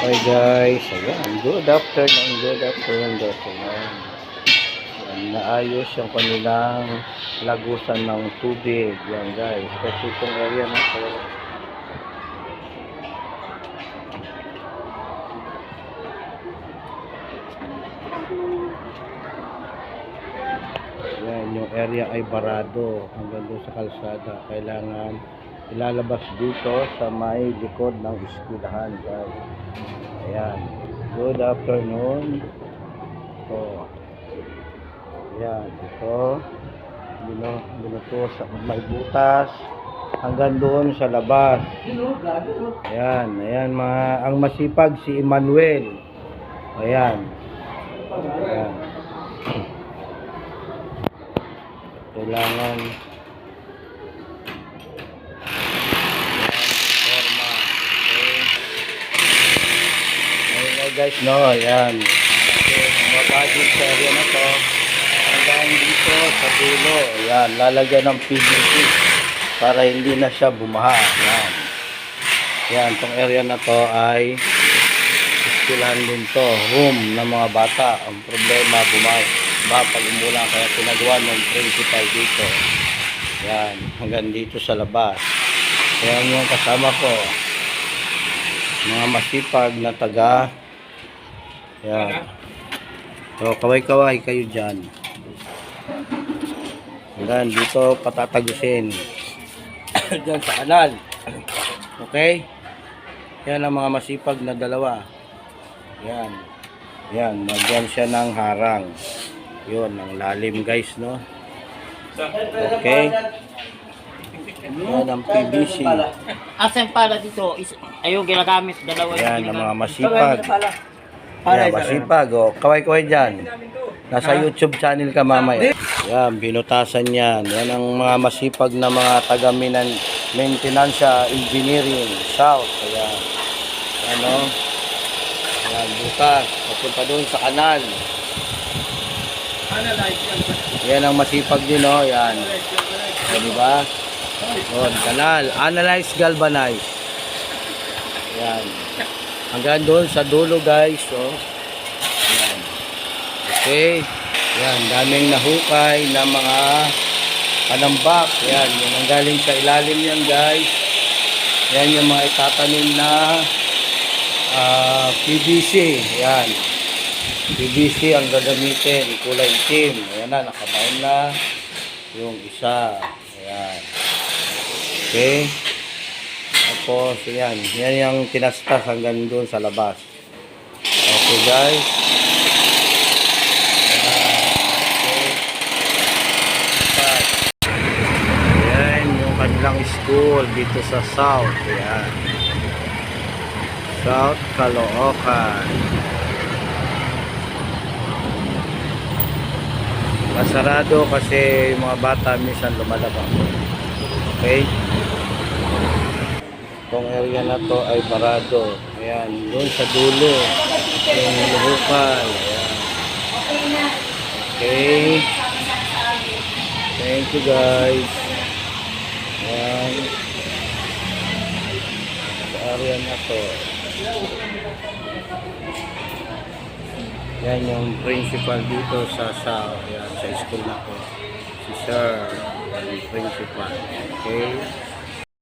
Hi guys, ayan, good afternoon, good afternoon, good afternoon. Ayan, naayos yung kanilang lagusan ng tubig, yan guys, kasi itong area na to, yan, yung area ay barado hanggang doon sa kalsada, kailangan ilalabas dito sa may likod ng eskwelahan guys. Ayan, good afternoon. Ito, ayan, ito binuto sa may butas hanggang doon sa labas. Ayan, ayan ang masipag si Emmanuel. Ayan. Ayan. Kailangan forma. Okay. Ayan guys, no, ayan. Mabagin sa area na to hanggang dito sa dulo. Ayan, lalagyan ng PVC para hindi na siya bumaha. Ayan. Ayan, itong area na to ay eskwelahan din to, room ng mga bata. Ang problema, bumaha pag umulan, kaya pinagawa ng principal dito. Ayan, hanggang dito sa labas. Ayan yung kasama ko, mga masipag na taga. Ayan. So, kaway-kaway kayo dyan. Hanggang dito patatagusin. Dyan sa kanal. Okay? Yan ang mga masipag na dalawa. Yan. Yan. Nagyan siya ng harang. Yun. Ang lalim guys, no? Okay? Yan ang PVC. Asan pala dito? Ayun ginagamit. Dalawa yung Yan ang mga masipag. Yan, masipag. O, kaway-kaway dyan. Nasa YouTube channel ka mamaya. Yan, binutasan yan. Yan ang mga masipag na mga taga-maintenance engineering south. Ayan. Ano? Ayan, butas. Papunta doon sa kanal. Yan ang masipag din, no? Yan. Yan, diba? Doon, kanal. Analyze, galvanize. Yan. Hanggang doon sa dulo, guys. Oh. Yan. Okay. Yan, daming nahukay na mga panambak. Yan, yung ang galing sa ilalim yan guys. Yan yung mga itatanim na PVC. Yan. PVC ang gagamitin. Kulay itim. Ayan na, nakabaon na yung isa. Ayan. Okay. Tapos, yan. Yan yung tinastas hanggang doon sa labas. Okay guys. Kanilang school dito sa South. Ayan. South Caloocan. Masarado kasi yung mga bata minsan lumalabas. Okay? Itong area na to ay barado. Ayan. Doon sa dulo. Yung luhukan. Ayan. Okay. Thank you guys. Ayan. Sa area na to. Yan yung principal dito sa ayan, sa school na to. Si Sir, yung principal. Okay.